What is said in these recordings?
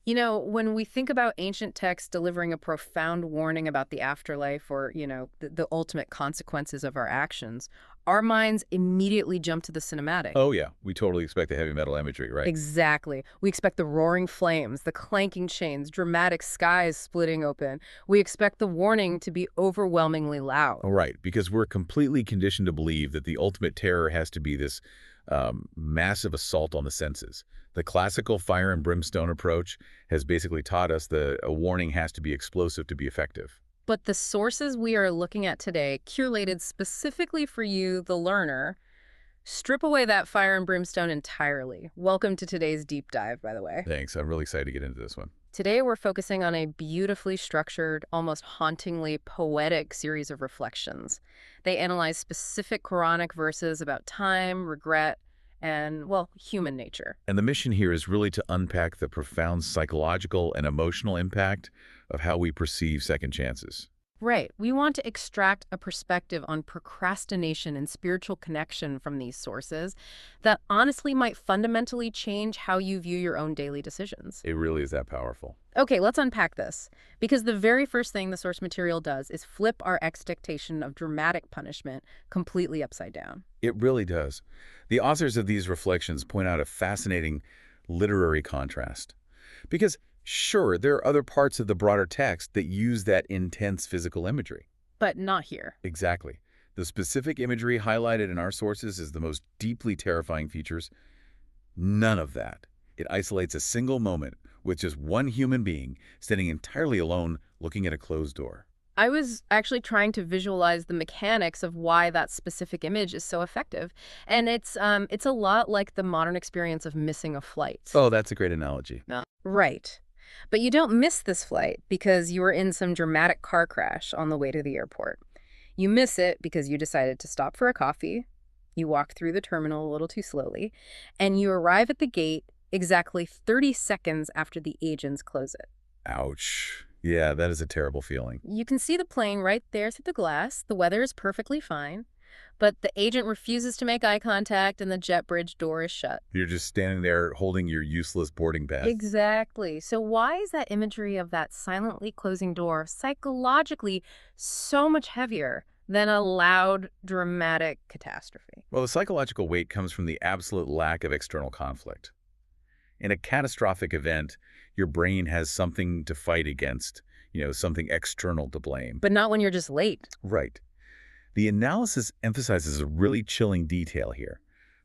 You know, when we think about ancient texts delivering a profound warning about the afterlife or, the ultimate consequences of our actions, our minds immediately jump to the cinematic. Oh, yeah. We totally expect the heavy metal imagery, right? Exactly. We expect the roaring flames, the clanking chains, dramatic skies splitting open. We expect the warning to be overwhelmingly loud. Oh, right. Because we're completely conditioned to believe that the ultimate terror has to be this massive assault on the senses. The classical fire and brimstone approach has basically taught us that a warning has to be explosive to be effective. But the sources we are looking at today, curated specifically for you, the learner, strip away that fire and brimstone entirely. Welcome to today's deep dive, by the way. Thanks. I'm really excited to get into this one. Today, we're focusing on a beautifully structured, almost hauntingly poetic series of reflections. They analyze specific Quranic verses about time, regret, and, well, human nature. And the mission here is really to unpack the profound psychological and emotional impact of how we perceive second chances. Right. We want to extract a perspective on procrastination and spiritual connection from these sources that honestly might fundamentally change how you view your own daily decisions. It really is that powerful. Okay, let's unpack this. Because the very first thing the source material does is flip our expectation of dramatic punishment completely upside down. It really does. The authors of these reflections point out a fascinating literary contrast. Because, sure, there are other parts of the broader text that use that intense physical imagery. But not here. Exactly. The specific imagery highlighted in our sources is the most deeply terrifying features. None of that. It isolates a single moment with just one human being standing entirely alone looking at a closed door. I was actually trying to visualize the mechanics of why that specific image is so effective. And it's a lot like the modern experience of missing a flight. Oh, that's a great analogy. No. Right. But you don't miss this flight because you were in some dramatic car crash on the way to the airport. You miss it because you decided to stop for a coffee, you walk through the terminal a little too slowly, and you arrive at the gate exactly 30 seconds after the agents close it. Ouch. Yeah, that is a terrible feeling. You can see the plane right there through the glass. The weather is perfectly fine. But the agent refuses to make eye contact and the jet bridge door is shut. You're just standing there holding your useless boarding pass. Exactly. So why is that imagery of that silently closing door psychologically so much heavier than a loud, dramatic catastrophe? Well, the psychological weight comes from the absolute lack of external conflict. In a catastrophic event, your brain has something to fight against, something external to blame. But not when you're just late. Right. The analysis emphasizes a really chilling detail here.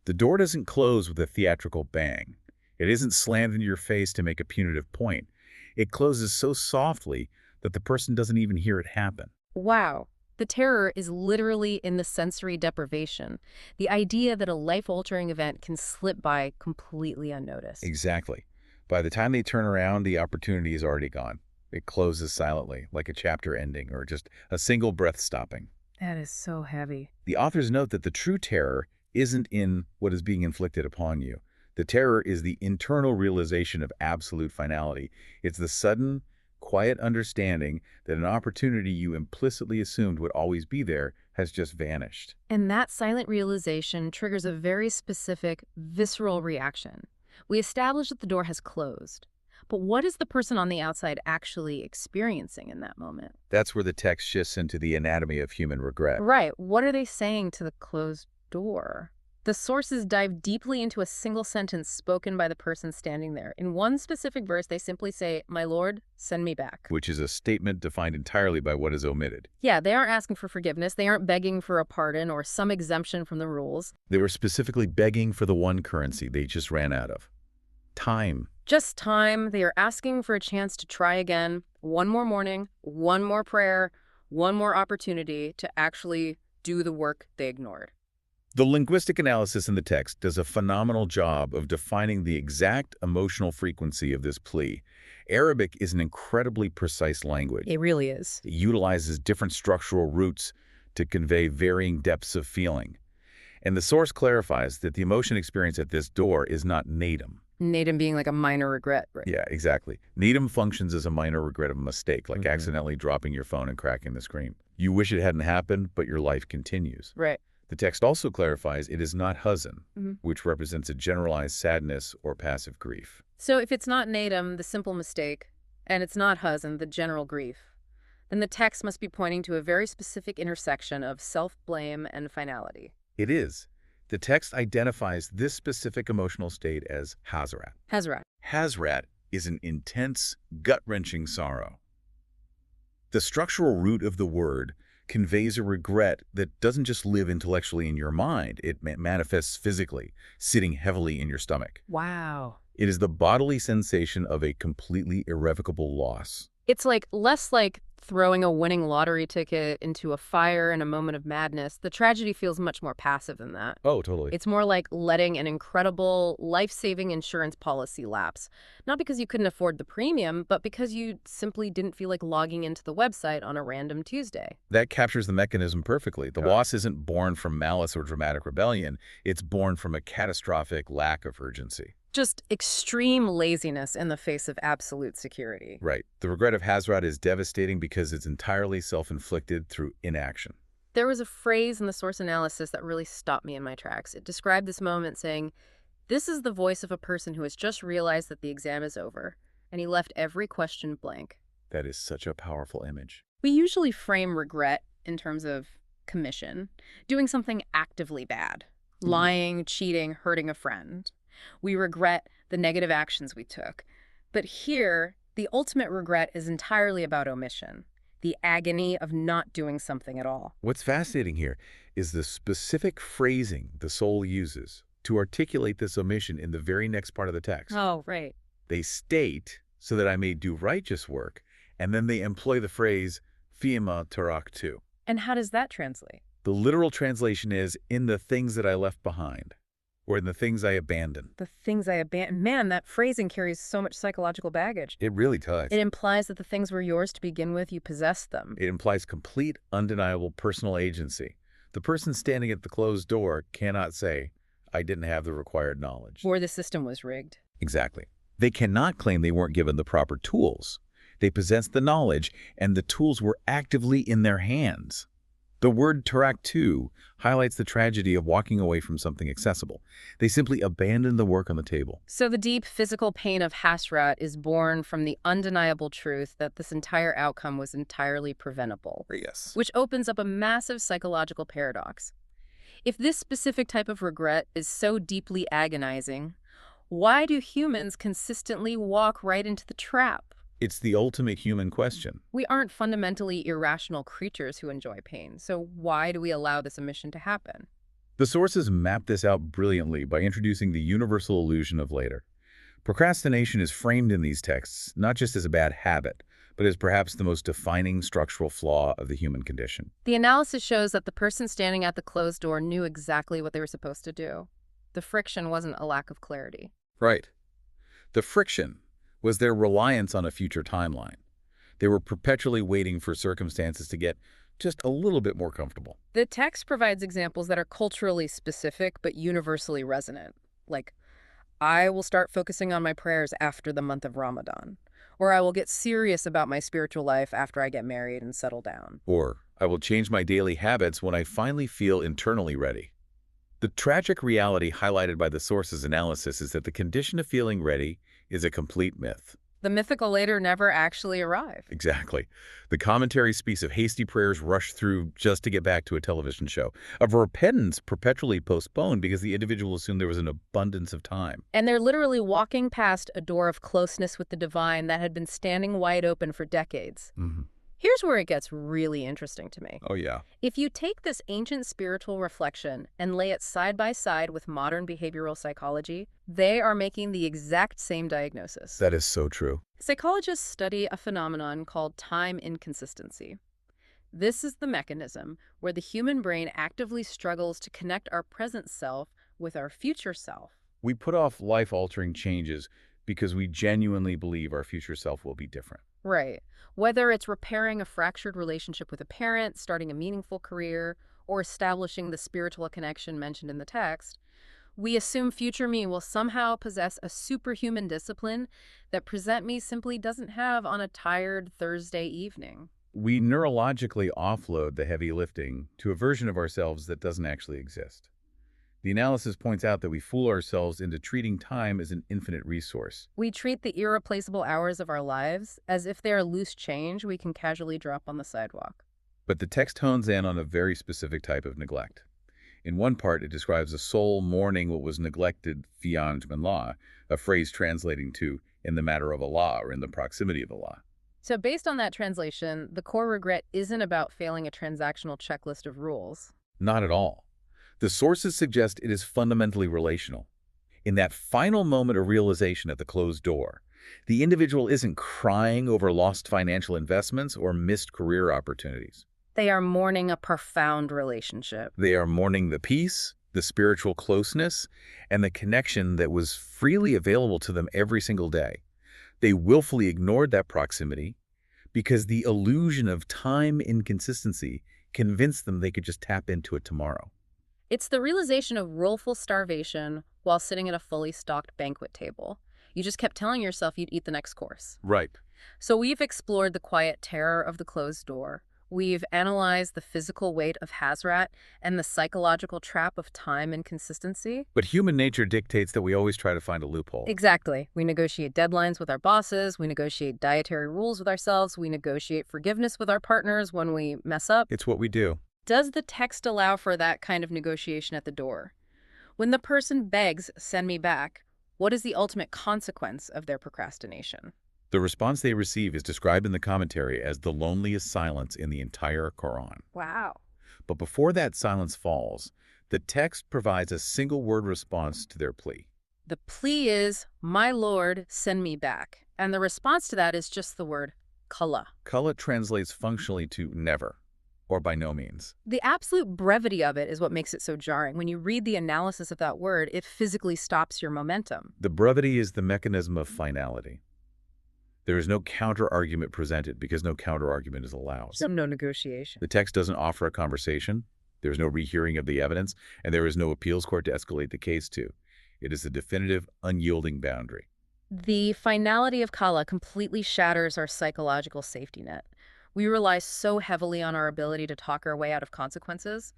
The door doesn't close with a theatrical bang. It isn't slammed into your face to make a punitive point. It closes so softly that the person doesn't even hear it happen. Wow. The terror is literally in the sensory deprivation. The idea that a life-altering event can slip by completely unnoticed. Exactly. By the time they turn around, the opportunity is already gone. It closes silently, like a chapter ending or just a single breath stopping. That is so heavy. The authors note that the true terror isn't in what is being inflicted upon you. The terror is the internal realization of absolute finality. It's the sudden, quiet understanding that an opportunity you implicitly assumed would always be there has just vanished. And that silent realization triggers a very specific, visceral reaction. We establish that the door has closed. But what is the person on the outside actually experiencing in that moment? That's where the text shifts into the anatomy of human regret. Right. What are they saying to the closed door? The sources dive deeply into a single sentence spoken by the person standing there. In one specific verse, they simply say, "My Lord, send me back." Which is a statement defined entirely by what is omitted. Yeah, they aren't asking for forgiveness. They aren't begging for a pardon or some exemption from the rules. They were specifically begging for the one currency they just ran out of. Time. Just time. They are asking for a chance to try again. One more morning, one more prayer, one more opportunity to actually do the work they ignored. The linguistic analysis in the text does a phenomenal job of defining the exact emotional frequency of this plea. Arabic is an incredibly precise language. It really is. It utilizes different structural roots to convey varying depths of feeling. And the source clarifies that the emotion experienced at this door is not natum. Natum being like a minor regret, right? Yeah, exactly. Natum functions as a minor regret of a mistake, like accidentally dropping your phone and cracking the screen. You wish it hadn't happened, but your life continues. Right. The text also clarifies it is not huzn, which represents a generalized sadness or passive grief. So if it's not Nadam, the simple mistake, and it's not Huzn, the general grief, then the text must be pointing to a very specific intersection of self-blame and finality. It is. The text identifies this specific emotional state as Hasrat. Hasrat. Hasrat is an intense, gut-wrenching sorrow. The structural root of the word conveys a regret that doesn't just live intellectually in your mind, it manifests physically, sitting heavily in your stomach. Wow. It is the bodily sensation of a completely irrevocable loss. It's less like throwing a winning lottery ticket into a fire in a moment of madness. The tragedy feels much more passive than that. Oh, totally. It's more like letting an incredible, life-saving insurance policy lapse. Not because you couldn't afford the premium, but because you simply didn't feel like logging into the website on a random Tuesday. That captures the mechanism perfectly. The loss isn't born from malice or dramatic rebellion. It's born from a catastrophic lack of urgency. Just extreme laziness in the face of absolute security. Right. The regret of Hasrat is devastating because it's entirely self-inflicted through inaction. There was a phrase in the source analysis that really stopped me in my tracks. It described this moment saying, "This is the voice of a person who has just realized that the exam is over, and he left every question blank." That is such a powerful image. We usually frame regret in terms of commission, doing something actively bad, lying, cheating, hurting a friend. We regret the negative actions we took. But here, the ultimate regret is entirely about omission, the agony of not doing something at all. What's fascinating here is the specific phrasing the soul uses to articulate this omission in the very next part of the text. Oh, right. They state, so that I may do righteous work, and then they employ the phrase, Fima taraktu. And how does that translate? The literal translation is, in the things that I left behind, or in the things I abandoned. The things I abandoned. Man, that phrasing carries so much psychological baggage. It really does. It implies that the things were yours to begin with, you possessed them. It implies complete, undeniable personal agency. The person standing at the closed door cannot say, I didn't have the required knowledge. Or the system was rigged. Exactly. They cannot claim they weren't given the proper tools. They possessed the knowledge, and the tools were actively in their hands. The word taraktu highlights the tragedy of walking away from something accessible. They simply abandoned the work on the table. So the deep physical pain of Hasrat is born from the undeniable truth that this entire outcome was entirely preventable. Yes. Which opens up a massive psychological paradox. If this specific type of regret is so deeply agonizing, why do humans consistently walk right into the trap? It's the ultimate human question. We aren't fundamentally irrational creatures who enjoy pain, so why do we allow this omission to happen? The sources map this out brilliantly by introducing the universal illusion of later. Procrastination is framed in these texts not just as a bad habit, but as perhaps the most defining structural flaw of the human condition. The analysis shows that the person standing at the closed door knew exactly what they were supposed to do. The friction wasn't a lack of clarity. Right. The friction was their reliance on a future timeline. They were perpetually waiting for circumstances to get just a little bit more comfortable. The text provides examples that are culturally specific but universally resonant, like, I will start focusing on my prayers after the month of Ramadan, or I will get serious about my spiritual life after I get married and settle down. Or, I will change my daily habits when I finally feel internally ready. The tragic reality highlighted by the source's analysis is that the condition of feeling ready is a complete myth. The mythical later never actually arrived. Exactly. The commentary speaks of hasty prayers rushed through just to get back to a television show, of repentance perpetually postponed because the individual assumed there was an abundance of time. And they're literally walking past a door of closeness with the divine that had been standing wide open for decades. Here's where it gets really interesting to me. Oh, yeah. If you take this ancient spiritual reflection and lay it side by side with modern behavioral psychology, they are making the exact same diagnosis. That is so true. Psychologists study a phenomenon called time inconsistency. This is the mechanism where the human brain actively struggles to connect our present self with our future self. We put off life-altering changes because we genuinely believe our future self will be different. Right. Whether it's repairing a fractured relationship with a parent, starting a meaningful career, or establishing the spiritual connection mentioned in the text, we assume future me will somehow possess a superhuman discipline that present me simply doesn't have on a tired Thursday evening. We neurologically offload the heavy lifting to a version of ourselves that doesn't actually exist. The analysis points out that we fool ourselves into treating time as an infinite resource. We treat the irreplaceable hours of our lives as if they are loose change we can casually drop on the sidewalk. But the text hones in on a very specific type of neglect. In one part, it describes a soul mourning what was neglected beyond Allah, a phrase translating to in the matter of Allah or in the proximity of Allah. So based on that translation, the core regret isn't about failing a transactional checklist of rules. Not at all. The sources suggest it is fundamentally relational. In that final moment of realization at the closed door, the individual isn't crying over lost financial investments or missed career opportunities. They are mourning a profound relationship. They are mourning the peace, the spiritual closeness, and the connection that was freely available to them every single day. They willfully ignored that proximity because the illusion of time inconsistency convinced them they could just tap into it tomorrow. It's the realization of willful starvation while sitting at a fully stocked banquet table. You just kept telling yourself you'd eat the next course. Right. So we've explored the quiet terror of the closed door. We've analyzed the physical weight of Hasrat and the psychological trap of time and consistency. But human nature dictates that we always try to find a loophole. Exactly. We negotiate deadlines with our bosses. We negotiate dietary rules with ourselves. We negotiate forgiveness with our partners when we mess up. It's what we do. Does the text allow for that kind of negotiation at the door? When the person begs, "Send me back," what is the ultimate consequence of their procrastination? The response they receive is described in the commentary as the loneliest silence in the entire Quran. Wow. But before that silence falls, the text provides a single-word response to their plea. The plea is, "My Lord, send me back." And the response to that is just the word kala. Kala translates functionally to never, or by no means. The absolute brevity of it is what makes it so jarring. When you read the analysis of that word, it physically stops your momentum. The brevity is the mechanism of finality. There is no counter-argument presented because no counter-argument is allowed. So no negotiation. The text doesn't offer a conversation, there is no rehearing of the evidence, and there is no appeals court to escalate the case to. It is a definitive, unyielding boundary. The finality of kala completely shatters our psychological safety net. We rely so heavily on our ability to talk our way out of consequences.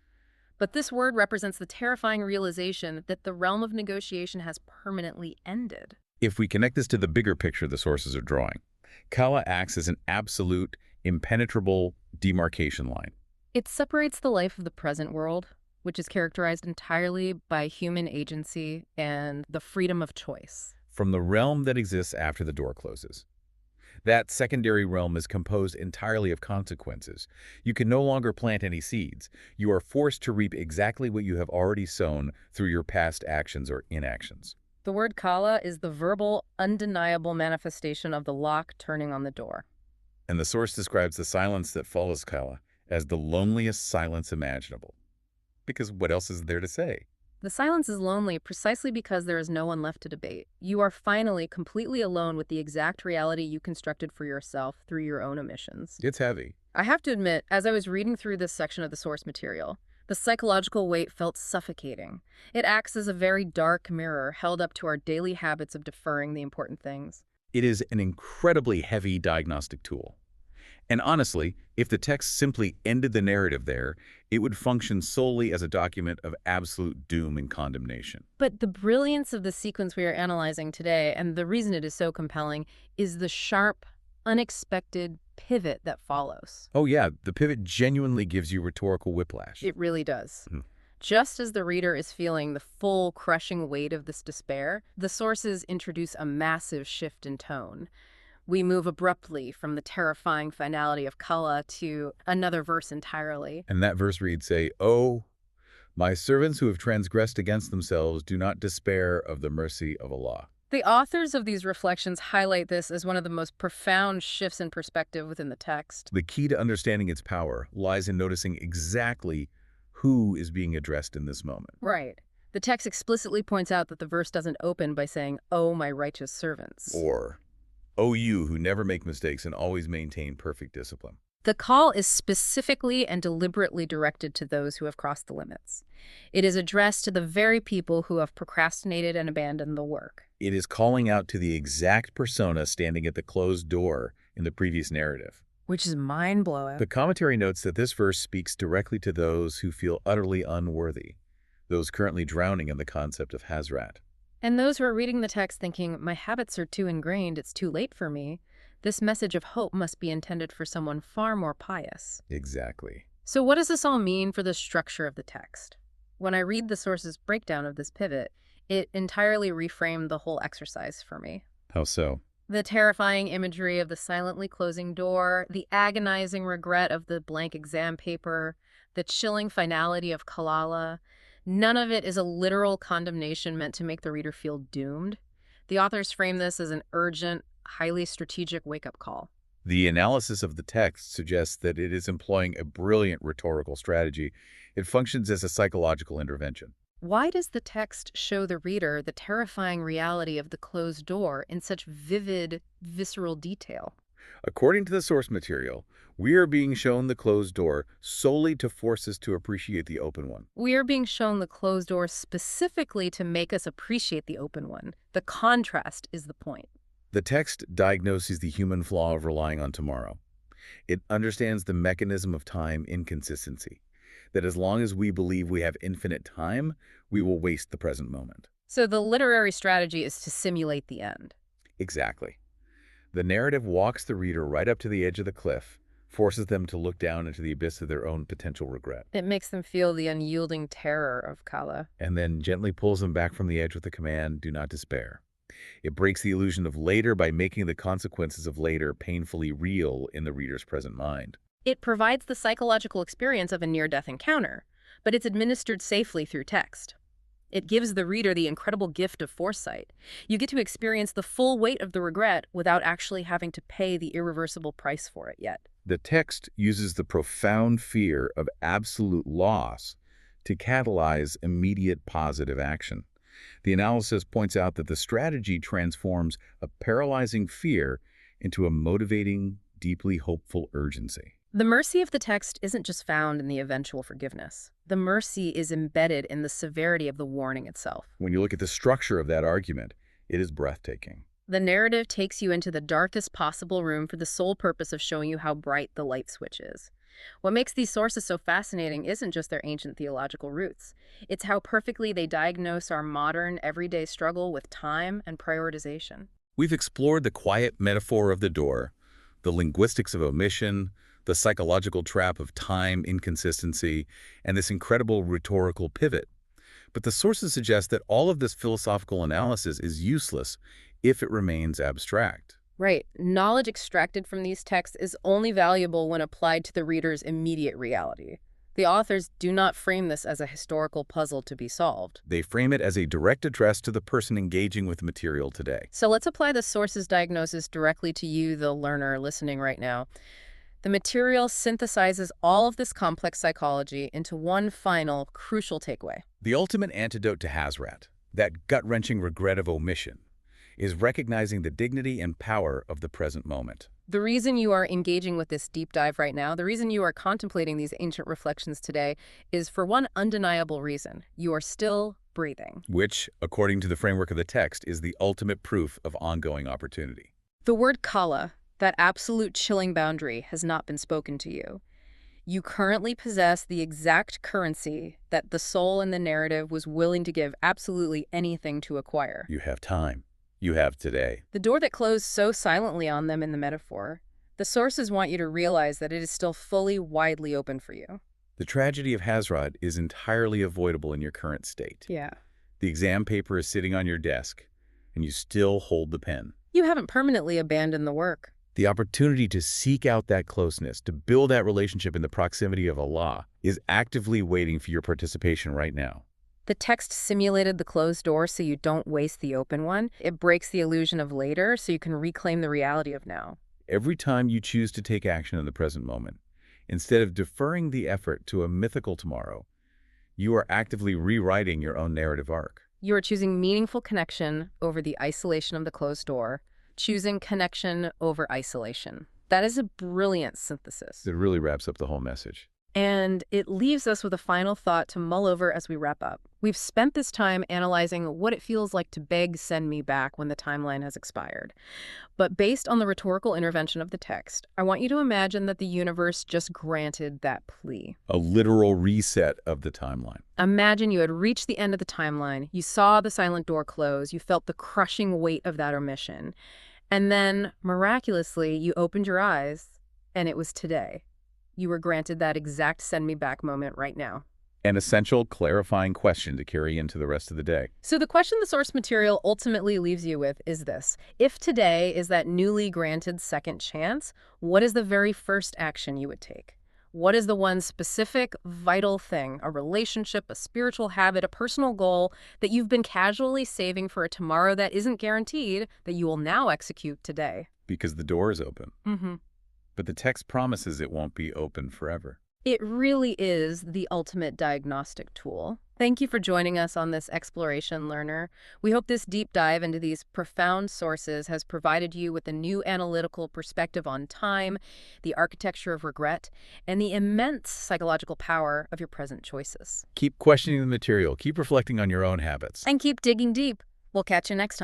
But this word represents the terrifying realization that the realm of negotiation has permanently ended. If we connect this to the bigger picture the sources are drawing, Kala acts as an absolute, impenetrable demarcation line. It separates the life of the present world, which is characterized entirely by human agency and the freedom of choice, From the realm that exists after the door closes. That secondary realm is composed entirely of consequences. You can no longer plant any seeds. You are forced to reap exactly what you have already sown through your past actions or inactions. The word kala is the verbal, undeniable manifestation of the lock turning on the door. And the source describes the silence that follows Kala as the loneliest silence imaginable. Because what else is there to say? The silence is lonely precisely because there is no one left to debate. You are finally completely alone with the exact reality you constructed for yourself through your own omissions. It's heavy. I have to admit, as I was reading through this section of the source material, the psychological weight felt suffocating. It acts as a very dark mirror held up to our daily habits of deferring the important things. It is an incredibly heavy diagnostic tool. And honestly, if the text simply ended the narrative there, it would function solely as a document of absolute doom and condemnation. But the brilliance of the sequence we are analyzing today, and the reason it is so compelling, is the sharp, unexpected pivot that follows. Oh yeah, the pivot genuinely gives you rhetorical whiplash. It really does. Mhm. Just as the reader is feeling the full, crushing weight of this despair, the sources introduce a massive shift in tone. We move abruptly from the terrifying finality of Kala to another verse entirely. And that verse reads, "Oh, my servants who have transgressed against themselves, do not despair of the mercy of Allah." The authors of these reflections highlight this as one of the most profound shifts in perspective within the text. The key to understanding its power lies in noticing exactly who is being addressed in this moment. Right. The text explicitly points out that the verse doesn't open by saying, "Oh, my righteous servants." Or, "O you who never make mistakes and always maintain perfect discipline." The call is specifically and deliberately directed to those who have crossed the limits. It is addressed to the very people who have procrastinated and abandoned the work. It is calling out to the exact persona standing at the closed door in the previous narrative. Which is mind-blowing. The commentary notes that this verse speaks directly to those who feel utterly unworthy, those currently drowning in the concept of Hasrat. And those who are reading the text thinking, my habits are too ingrained, it's too late for me, this message of hope must be intended for someone far more pious. Exactly. So what does this all mean for the structure of the text? When I read the source's breakdown of this pivot, it entirely reframed the whole exercise for me. How so? The terrifying imagery of the silently closing door, the agonizing regret of the blank exam paper, the chilling finality of Kalala, none of it is a literal condemnation meant to make the reader feel doomed. The authors frame this as an urgent, highly strategic wake-up call. The analysis of the text suggests that it is employing a brilliant rhetorical strategy. It functions as a psychological intervention. Why does the text show the reader the terrifying reality of the closed door in such vivid, visceral detail? According to the source material, we are being shown the closed door solely to force us to appreciate the open one. We are being shown the closed door specifically to make us appreciate the open one. The contrast is the point. The text diagnoses the human flaw of relying on tomorrow. It understands the mechanism of time inconsistency, that as long as we believe we have infinite time, we will waste the present moment. So the literary strategy is to simulate the end. Exactly. The narrative walks the reader right up to the edge of the cliff, forces them to look down into the abyss of their own potential regret, It makes them feel the unyielding terror of Kala. and then gently pulls them back from the edge with the command, "Do not despair." It breaks the illusion of later by making the consequences of later painfully real in the reader's present mind. It provides the psychological experience of a near-death encounter, but it's administered safely through text. It gives the reader the incredible gift of foresight. You get to experience the full weight of the regret without actually having to pay the irreversible price for it yet. The text uses the profound fear of absolute loss to catalyze immediate positive action. The analysis points out that the strategy transforms a paralyzing fear into a motivating, deeply hopeful urgency. The mercy of the text isn't just found in the eventual forgiveness. The mercy is embedded in the severity of the warning itself. When you look at the structure of that argument, it is breathtaking. The narrative takes you into the darkest possible room for the sole purpose of showing you how bright the light switch is. What makes these sources so fascinating isn't just their ancient theological roots. It's how perfectly they diagnose our modern, everyday struggle with time and prioritization. We've explored the quiet metaphor of the door, the linguistics of omission, the psychological trap of time inconsistency, and this incredible rhetorical pivot. But the sources suggest that all of this philosophical analysis is useless if it remains abstract. Right. Knowledge extracted from these texts is only valuable when applied to the reader's immediate reality. The authors do not frame this as a historical puzzle to be solved. They frame it as a direct address to the person engaging with the material today. So let's apply the source's diagnosis directly to you, the learner listening right now. The material synthesizes all of this complex psychology into one final, crucial takeaway. The ultimate antidote to Hasrat, that gut-wrenching regret of omission, is recognizing the dignity and power of the present moment. The reason you are engaging with this deep dive right now, the reason you are contemplating these ancient reflections today, is for one undeniable reason. You are still breathing. Which, according to the framework of the text, is the ultimate proof of ongoing opportunity. The word kala, that absolute chilling boundary, has not been spoken to you. You currently possess the exact currency that the soul in the narrative was willing to give absolutely anything to acquire. You have time. You have today. The door that closed so silently on them in the metaphor, the sources want you to realize that it is still fully, widely open for you. The tragedy of Hasrat is entirely avoidable in your current state. Yeah. The exam paper is sitting on your desk, and you still hold the pen. You haven't permanently abandoned the work. The opportunity to seek out that closeness, to build that relationship in the proximity of Allah, is actively waiting for your participation right now. The text simulated the closed door so you don't waste the open one. It breaks the illusion of later so you can reclaim the reality of now. Every time you choose to take action in the present moment, instead of deferring the effort to a mythical tomorrow, you are actively rewriting your own narrative arc. You are choosing meaningful connection over the isolation of the closed door, choosing connection over isolation. That is a brilliant synthesis. It really wraps up the whole message. And it leaves us with a final thought to mull over as we wrap up. We've spent this time analyzing what it feels like to beg send me back when the timeline has expired. But based on the rhetorical intervention of the text, I want you to imagine that the universe just granted that plea. A literal reset of the timeline. Imagine you had reached the end of the timeline, you saw the silent door close, you felt the crushing weight of that omission, and then, miraculously, you opened your eyes, and it was today. You were granted that exact send me back moment right now. An essential, clarifying question to carry into the rest of the day. So the question the source material ultimately leaves you with is this. If today is that newly granted second chance, what is the very first action you would take? What is the one specific, vital thing, a relationship, a spiritual habit, a personal goal that you've been casually saving for a tomorrow that isn't guaranteed that you will now execute today? Because the door is open. Mm-hmm. But the text promises it won't be open forever. It really is the ultimate diagnostic tool. Thank you for joining us on this exploration, learner. We hope this deep dive into these profound sources has provided you with a new analytical perspective on time, the architecture of regret, and the immense psychological power of your present choices. Keep questioning the material. Keep reflecting on your own habits. And keep digging deep. We'll catch you next time.